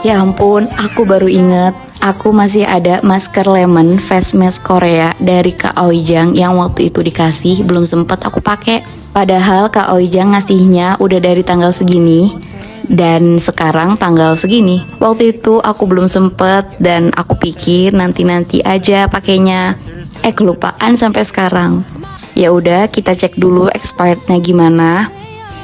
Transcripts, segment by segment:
Ya ampun, aku baru inget, aku masih ada masker lemon face mask Korea dari Kak Oijang yang waktu itu dikasih, belum sempet aku pakai. Padahal Kak Oijang ngasihnya udah dari tanggal segini dan sekarang tanggal segini. Waktu itu aku belum sempet dan aku pikir nanti-nanti aja pakainya. Kelupaan sampai sekarang. Ya udah, kita cek dulu expirednya gimana.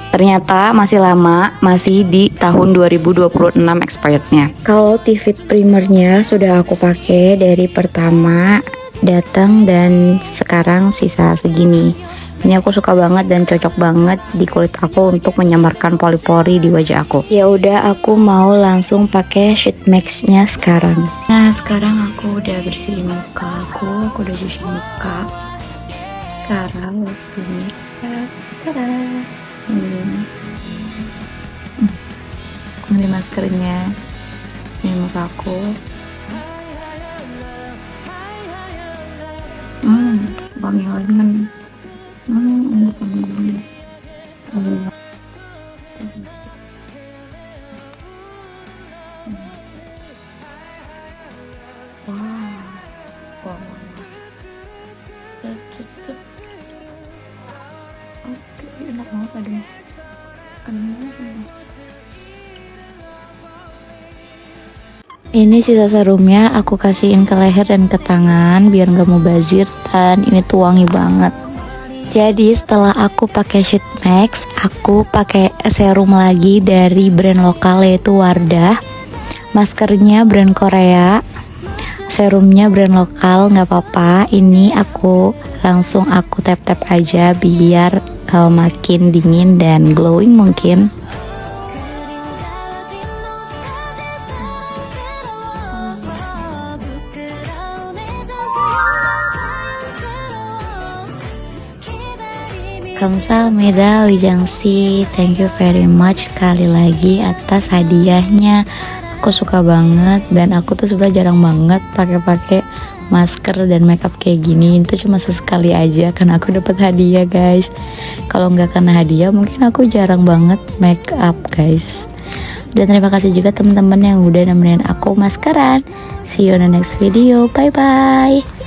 Ternyata masih lama, masih di tahun 2026 expirednya. Kalau Tivit primernya sudah aku pakai dari pertama datang dan sekarang sisa segini. Ini aku suka banget dan cocok banget di kulit aku untuk menyamarkan pori-pori di wajah aku. Ya udah, aku mau langsung pakai sheet mask-nya sekarang. Nah, sekarang aku udah bersihin muka aku udah cuci muka. Sekarang waktunya sekarang. Ini maskernya, ini muka aku. Wangi lemon. Wangi lemon. Wow. Oke, enak banget adanya. Ini sisa serumnya aku kasihin ke leher dan ke tangan biar nggak mubazir, dan ini tuh wangi banget. Jadi setelah aku pakai sheet mask, aku pakai serum lagi dari brand lokal yaitu Wardah. Maskernya brand Korea, serumnya brand lokal, nggak apa-apa. Ini aku langsung aku tap-tap aja biar makin dingin dan glowing mungkin. Kamsahamnida Wijangsi, thank you very much sekali lagi atas hadiahnya. Aku suka banget dan aku tuh sebenarnya jarang banget pakai masker dan makeup kayak gini. Itu cuma sesekali aja karena aku dapat hadiah, guys. Kalau nggak karena hadiah mungkin aku jarang banget makeup, guys. Dan terima kasih juga teman-teman yang udah nemenin aku maskeran. See you on the next video. Bye bye.